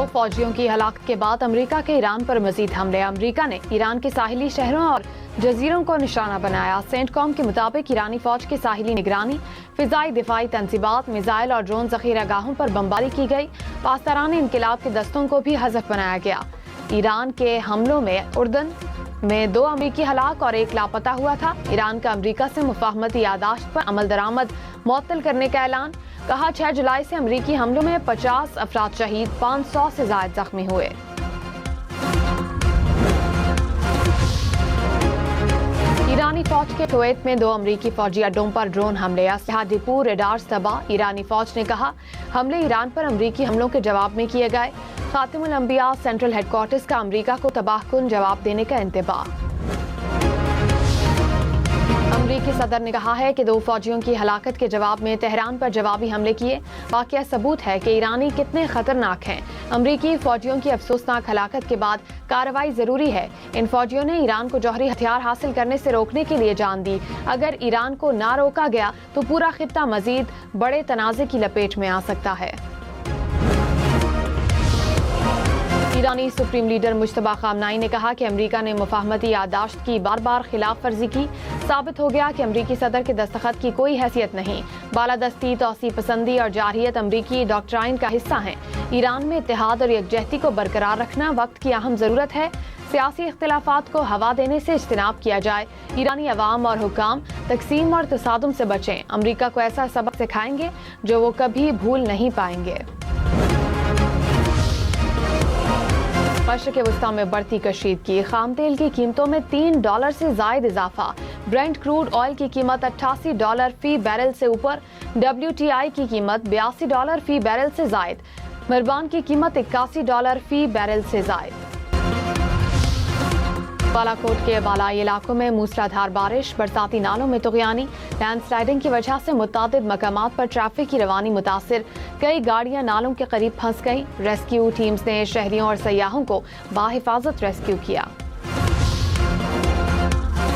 फौजियों की हलाकत के बाद अमेरिका के ईरान पर मजीद हमले। अमेरिका ने ईरान के साहिली शहरों और जजीरों को निशाना बनाया। सेंटकॉम के मुताबिक ईरानी फौज की साहिली निगरानी, फिजाई दिफाई तंजीबात, मिसाइल और ड्रोन जखीरागाहों पर बमबारी की गई। पासदारान इनकिलाब के दस्तों को भी हज़फ बनाया गया। ईरान के हमलों में उर्दन में 2 अमरीकी हलाक और 1 लापता हुआ था। ईरान का अमरीका से मुफाहमती यादाश्त पर अमल दरामद मुअत्तल करने का ऐलान। कहा 6 जुलाई से अमरीकी हमलों में 50 अफराद शहीद, 500 से ज़ायद जख्मी हुए। ईरानी फौज के कुवैत में 2 अमरीकी फौजी अड्डों पर ड्रोन हमले, असलहा डिपो, रेडार्स तबाह। ईरानी फौज ने कहा हमले ईरान पर अमरीकी हमलों के जवाब में किए गए। खातिमुल अंबिया सेंट्रल हेडक्वार्टर्स का अमरीका को तबाहकुन जवाब देने का इंतबाह। अमरीकी सदर ने कहा है कि 2 फौजियों की हलाकत के जवाब में तेहरान पर जवाबी हमले किए। वाकया सबूत है कि ईरानी कितने खतरनाक हैं। अमरीकी फौजियों की अफसोसनाक हलाकत के बाद कार्रवाई जरूरी है। इन फौजियों ने ईरान को जौहरी हथियार हासिल करने से रोकने के लिए जान दी। अगर ईरान को ना रोका गया तो पूरा खित्ता मजीद बड़े तनाज़े की लपेट में आ सकता है। ईरानी सुप्रीम लीडर मुज्तबा खामनाई ने कहा कि अमेरिका ने मुफाहमती यादाश्त की बार बार खिलाफ वर्जी की। साबित हो गया कि अमरीकी सदर के दस्तखत की कोई हैसियत नहीं। बालादस्ती, तौसी पसंदी और जारहियत अमरीकी डॉक्ट्राइन का हिस्सा हैं। ईरान में इत्तेहाद और यकजहती को बरकरार रखना वक्त की अहम जरूरत है। सियासी इख्तिलाफात को हवा देने से इज्तिनाब किया जाए। ईरानी अवाम और हुकाम तकसीम और तसादुम से बचें। अमरीका को ऐसा सबक सिखाएंगे जो वो कभी भूल नहीं पाएंगे। मशरिक़ वस्ता में बढ़ती कशीदगी, खाम तेल की कीमतों में $3 से ज़ायद इजाफा। ब्रेंट क्रूड ऑयल की कीमत $88 फी बैरल से ऊपर। WTI की कीमत $82 फी बैरल से ज़ायद। मरबान की कीमत $81 फी बैरल से ज़ायद। बालाकोट के बालाई इलाकों में मूसलाधार बारिश, बरसाती नालों में तुग़यानी। लैंडस्लाइडिंग की वजह से मुतादिद मकामात पर ट्रैफिक की रवानी मुतासिर। कई गाड़ियां नालों के करीब फंस गईं। रेस्क्यू टीम्स ने शहरियों और सयाहों को बाहिफाजत रेस्क्यू किया।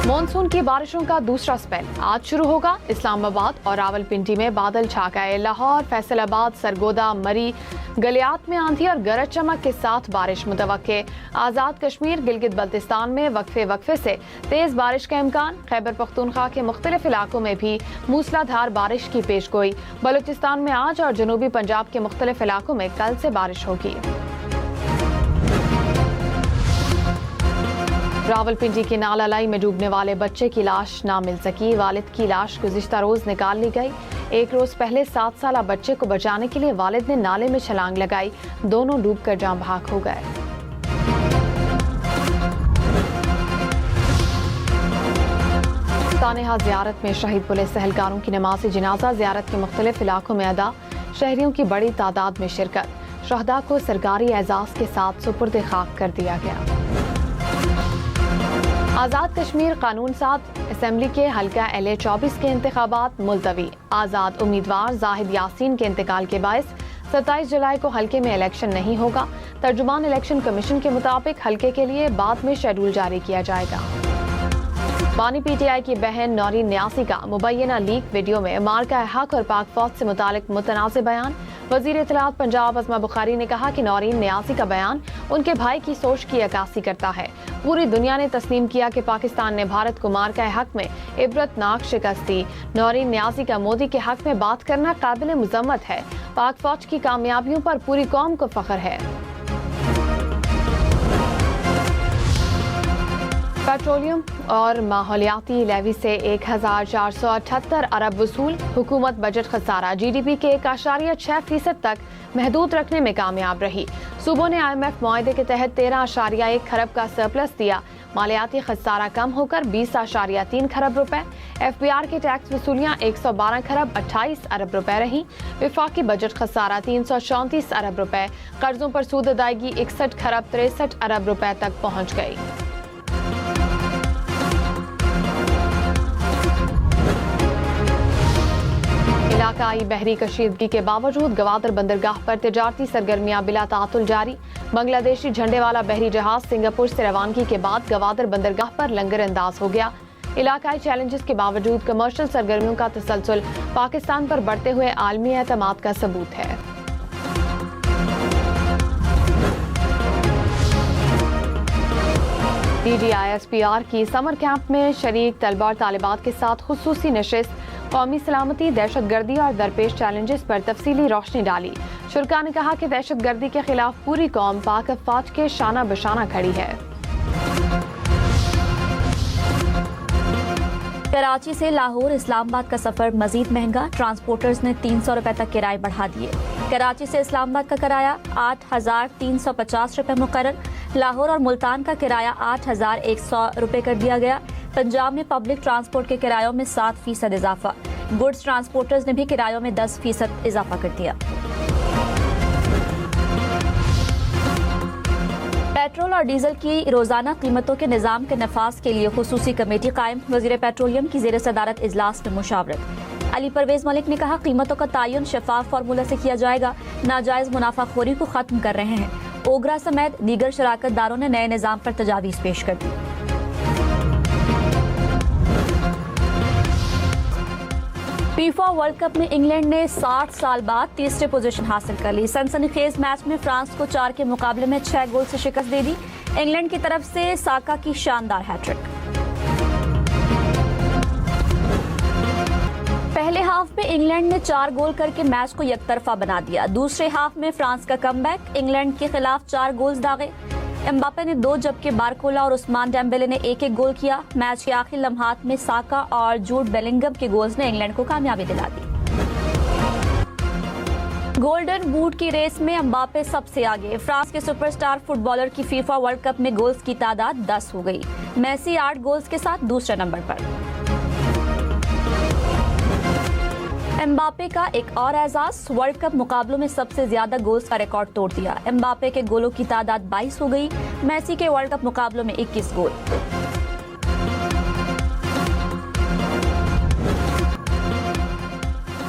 मॉनसून की बारिशों का दूसरा स्पेल आज शुरू होगा। इस्लामाबाद और रावलपिंडी में बादल छा गए। लाहौर, फैसलाबाद, सरगोदा, मरी, गलियात में आंधी और गरज चमक के साथ बारिश मुतवक्के। आज़ाद कश्मीर, गिलगित बल्तिस्तान में वक्फे से तेज बारिश का इम्कान। खैबर पख्तूनख्वा के मुख्तलिफ इलाकों में भी मूसलाधार बारिश की पेशगोई। बलूचिस्तान में आज और जनूबी पंजाब के मुख्तलिफ इलाकों में कल से बारिश होगी। रावलपिंडी के नालालाई में डूबने वाले बच्चे की लाश ना मिल सकी। वालिद की लाश गुज़िश्ता रोज निकाल ली गई। 1 रोज पहले 7 साला बच्चे को बचाने के लिए वालिद ने नाले में छलांग लगाई। दोनों डूबकर जाँ बहक हो गए। सानेहा ज़ियारत में शहीद पुलिस एहलकारों की नमाज़ जनाजा। ज़ियारत के मुख्तलिफ इलाकों में अदा। शहरियों की बड़ी तादाद में शिरकत। शहदा को सरकारी एजाज़ के साथ सुपुर्द खाक कर दिया गया। आज़ाद कश्मीर कानून साज असम्बली के हल्का LA 24 के इंतखाबात मुलतवी। आज़ाद उम्मीदवार जाहिद यासीन के इंतकाल के बायस 27 जुलाई को हल्के में इलेक्शन नहीं होगा। तर्जुमान इलेक्शन कमीशन के मुताबिक हल्के के लिए बाद में शेड्यूल जारी किया जाएगा। बानी PTI की बहन नौरीन न्यासी का मुबैना लीक वीडियो में मार्का हक और पाक फौज से मुतालिक मुतनाज़ बयान। वज़ीर इत्तलात पंजाब अज़मा बुखारी ने कहा कि नौरीन न्यासी का बयान उनके भाई की सोच की अक्कासी करता है। पूरी दुनिया ने तस्लीम किया कि पाकिस्तान ने भारत को मार्का हक में इबरतनाक शिकस्त दी। नौरीन न्यासी का मोदी के हक में बात करना काबिल मुज़म्मत है। पाक फौज की कामयाबियों पर पूरी कौम को फख्र है। पेट्रोलियम और माहौलियाती लेवी से 1478 अरब वसूल। हुकूमत बजट खसारा GDP के 1.6% तक महदूद रखने में कामयाब रही। सूबों ने IMF मुआहदे के तहत 13.1 खरब का सरप्लस दिया। मालियाती खसारा कम होकर 20.3 खरब रुपए। FBR की टैक्स वसूलियाँ 112 खरब 28 अरब रुपए रही। विफाकी बजट खसारा 334 अरब रुपए। कर्जों पर सूद अदायगी 61 खरब 63 अरब रुपए तक पहुँच गई। इलाकाई बहरी कशीदगी के बावजूद गवादर बंदरगाह पर तिजारती सरगर्मियां बिला तातुल जारी। बांग्लादेशी झंडे वाला बहरी जहाज सिंगापुर से रवानगी के बाद गवादर बंदरगाह पर लंगर अंदाज हो गया। इलाकाई चैलेंजेस के बावजूद कमर्शियल सरगर्मियों का तसलसल पाकिस्तान पर बढ़ते हुए आलमी एतमाद का सबूत है। DDISPR की समर कैंप में शरीक तलबा और तालिबात के साथ खुसूसी नशिस्त कौमी सलामती, दहशत गर्दी और दरपेश चैलेंजेस पर तफसीली रोशनी डाली। शुरका ने कहा कि दहशत गर्दी के खिलाफ पूरी कौम पाक अफवाज के शाना बशाना खड़ी है। कराची से लाहौर इस्लामाबाद का सफर मजीद महंगा, ट्रांसपोर्टर्स ने 300 रुपए तक किराए बढ़ा दिए। कराची से इस्लामाबाद का किराया 8,350 रुपए मुकर्रर, लाहौर और मुल्तान का किराया 8,100 रुपए कर दिया गया। पंजाब में पब्लिक ट्रांसपोर्ट के किरायों में 7% इजाफा, गुड्स ट्रांसपोर्टर्स ने भी किरायों में 10% इजाफा कर दिया। पेट्रोल और डीजल की रोजाना कीमतों के निज़ाम के नफाज के लिए खुसूसी कमेटी कायम, वज़ीर पेट्रोलियम की ज़ेर सदारत इजलास में मुशावरत। अली परवेज मलिक ने कहा कीमतों का तयन शफाफ फार्मूला से किया जाएगा, नाजायज मुनाफाखोरी को खत्म कर रहे हैं। ओगरा समेत दीगर शराकत दारों ने नए निज़ाम पर तजावीज़ पेश कर दी। फीफा वर्ल्ड कप में इंग्लैंड ने 60 साल बाद तीसरी पोजीशन हासिल कर ली। सनसनीखेज मैच में फ्रांस को 4 के मुकाबले में 6 गोल से शिकस्त दे दी। इंग्लैंड की तरफ से साका की शानदार हैट्रिक। पहले हाफ में इंग्लैंड ने 4 गोल करके मैच को यकतरफा बना दिया। दूसरे हाफ में फ्रांस का कमबैक, इंग्लैंड के खिलाफ 4 गोल्स दागे। एम्बापे ने 2 जबकि बारकोला और उस्मान डेम्बेले ने 1-1 गोल किया। मैच के आखिरी लम्हात में साका और जूड बेलिंगम के गोल्स ने इंग्लैंड को कामयाबी दिला दी। गोल्डन बूट की रेस में एम्बापे सबसे आगे। फ्रांस के सुपरस्टार फुटबॉलर की फीफा वर्ल्ड कप में गोल्स की तादाद 10 हो गई। मेसी 8 गोल्स के साथ दूसरे नंबर पर। एम्बापे का एक और एजाज, वर्ल्ड कप मुकाबलों में सबसे ज्यादा गोल्स का रिकॉर्ड तोड़ दिया। एम्बापे के गोलों की तादाद 22 हो गई। मेसी के वर्ल्ड कप मुकाबलों में 21 गोल।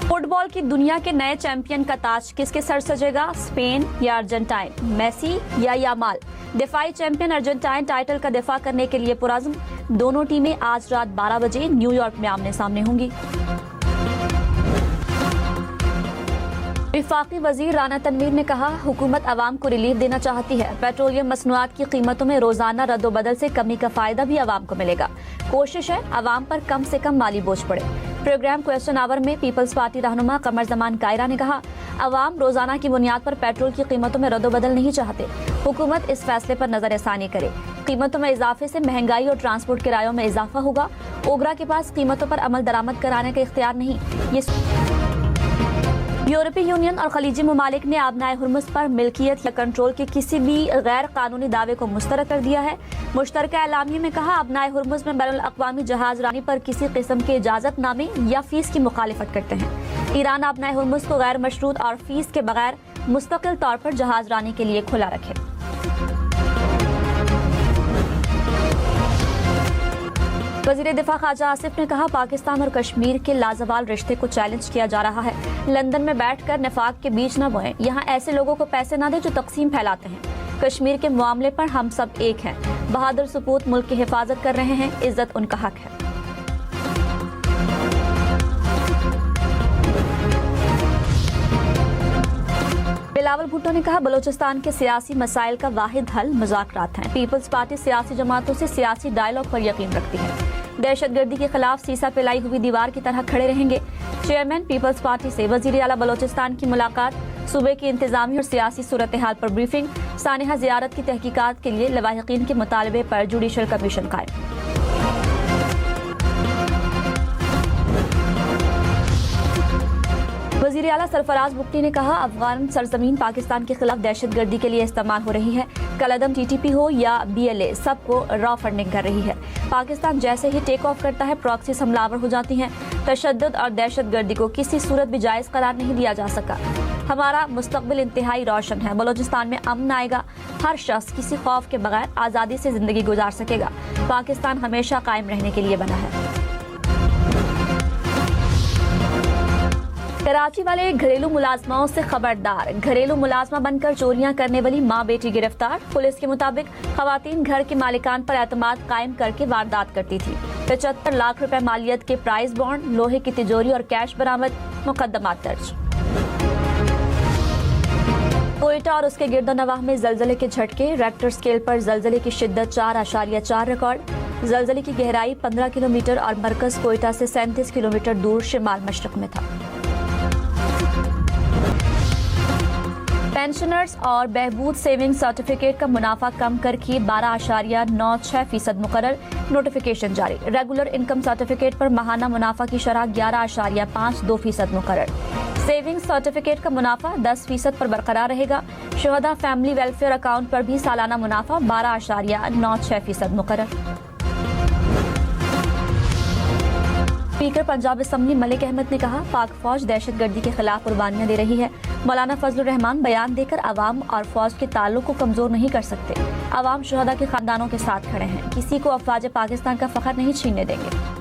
फुटबॉल की दुनिया के नए चैंपियन का ताज किसके सर सजेगा? स्पेन या अर्जेंटाइन? मेसी या यामाल? दिफाई चैंपियन अर्जेंटाइन टाइटल का दिफा करने के लिए पुरज़्म। दोनों टीमें आज रात 12 बजे न्यूयॉर्क में आमने सामने होंगी। विफाकी वजीर राना तनवीर ने कहा, हुकूमत अवाम को रिलीफ देना चाहती है। पेट्रोलियम मसनूआत की कीमतों में रोजाना रद्दोबदल से कमी का फायदा भी अवाम को मिलेगा। कोशिश है अवाम पर कम से कम माली बोझ पड़े। प्रोग्राम क्वेश्चन आवर में पीपल्स पार्टी रहनुमा कमर जमान कायरा ने कहा, अवाम रोजाना की बुनियाद पर पेट्रोल की कीमतों में रद्दोबदल नहीं चाहते। हुकूमत इस फैसले पर नजरसानी करे। कीमतों में इजाफे से महंगाई और ट्रांसपोर्ट किरायों में इजाफा होगा। ओगरा के पास कीमतों पर अमल दरामद कराने का इख्तियार नहीं। यूरोपीय यूनियन और खलीजी ममालिक ने आबनाए हुर्मुज़ पर मिल्कियत या कंट्रोल के किसी भी गैर कानूनी दावे को मुस्तरद कर दिया है। मुश्तरका एलामिया में कहा, आबनाए हुर्मुज़ में बैनुल अक़वामी जहाज रानी पर किसी किस्म के इजाज़त नामे या फीस की मुखालिफत करते हैं। ईरान आबनाए हुर्मुज़ को गैर मशरूत और फीस के बगैर मुस्तकिल तौर पर जहाज रानी के लिए खुला रखे। वज़ीर दिफा ख्वाजा आसिफ ने कहा, पाकिस्तान और कश्मीर के लाजवाल रिश्ते को चैलेंज किया जा रहा है। लंदन में बैठकर निफाक के बीज न बोएं। यहाँ ऐसे लोगों को पैसे न दें जो तकसीम फैलाते हैं। कश्मीर के मामले पर हम सब एक हैं। बहादुर सपूत मुल्क की हिफाजत कर रहे हैं। इज्जत उनका हक है। बिलावल भुट्टो ने कहा, बलोचिस्तान के सियासी मसाइल का वाहिद हल मुज़ाकरात हैं। पीपल्स पार्टी सियासी जमातों से सियासी डायलॉग पर यकीन रखती है। दहशतगर्दी के खिलाफ सीसा पिलाई हुई दीवार की तरह खड़े रहेंगे। चेयरमैन पीपल्स पार्टी से वजीर आला बलोचिस्तान की मुलाकात, सूबे की इंतजामी और सियासी सूरत हाल पर ब्रीफिंग, सानिहा जियारत की तहकीकात के लिए लवाहिकीन के मुतालबे पर जुडिशल कमीशन कायम। वज़ीर आला सरफराज बुख्ती ने कहा, अफगान सरजमीन पाकिस्तान के खिलाफ दहशतगर्दी के लिए इस्तेमाल हो रही है। कलअदम TTP हो या BLA, सबको रॉ फंडिंग कर रही है। पाकिस्तान जैसे ही टेक ऑफ करता है, प्रॉक्सी हमलावर हो जाती हैं। तशद्दुद और दहशतगर्दी को किसी सूरत भी जायज़ करार नहीं दिया जा सका। हमारा मुस्तकबिल इंतहाई रोशन है। बलोचिस्तान में अमन आएगा। हर शख्स किसी खौफ के बगैर आज़ादी से जिंदगी गुजार सकेगा। पाकिस्तान हमेशा कायम रहने के लिए बना है। कराची वाले घरेलू मुलाजमाओं से खबरदार। घरेलू मुलाजमा बनकर चोरियां करने वाली माँ बेटी गिरफ्तार। पुलिस के मुताबिक खवातीन घर के मालिकान पर एतमाद कायम करके वारदात करती थी। 75 लाख रुपए मालियत के प्राइस बॉन्ड, लोहे की तिजोरी और कैश बरामद। मुकदमा दर्ज। कोयटा और उसके गिरदोनवाह में जलजले के झटके, रेक्टर स्केल पर जलजले की शिद्दत 4.4 रिकॉर्ड। जलजले की गहराई 15 किलोमीटर और मरकज कोयटा से 37 किलोमीटर दूर शिमाल मशरक में था। पेंशनर्स और बहबूद सेविंग सर्टिफिकेट का मुनाफा कम कर की 12.96% मुकर्रर, नोटिफिकेशन जारी। रेगुलर इनकम सर्टिफिकेट पर माहाना मुनाफा की शरह 11.52% मुकर्रर। सेविंग सर्टिफिकेट का मुनाफा 10% पर बरकरार रहेगा। शोहदा फैमिली वेलफेयर अकाउंट पर भी सालाना मुनाफा 12.96% मुकर्रर। स्पीकर पंजाब असम्बली मलिक अहमद ने कहा, पाक फौज दहशतगर्दी के खिलाफ कुर्बानियां दे रही है। मौलाना फजलुर रहमान बयान देकर अवाम और फौज के ताल्लुक को कमजोर नहीं कर सकते। अवाम शोहदा के खानदानों के साथ खड़े हैं, किसी को अफवाज पाकिस्तान का फख्र नहीं छीनने देंगे।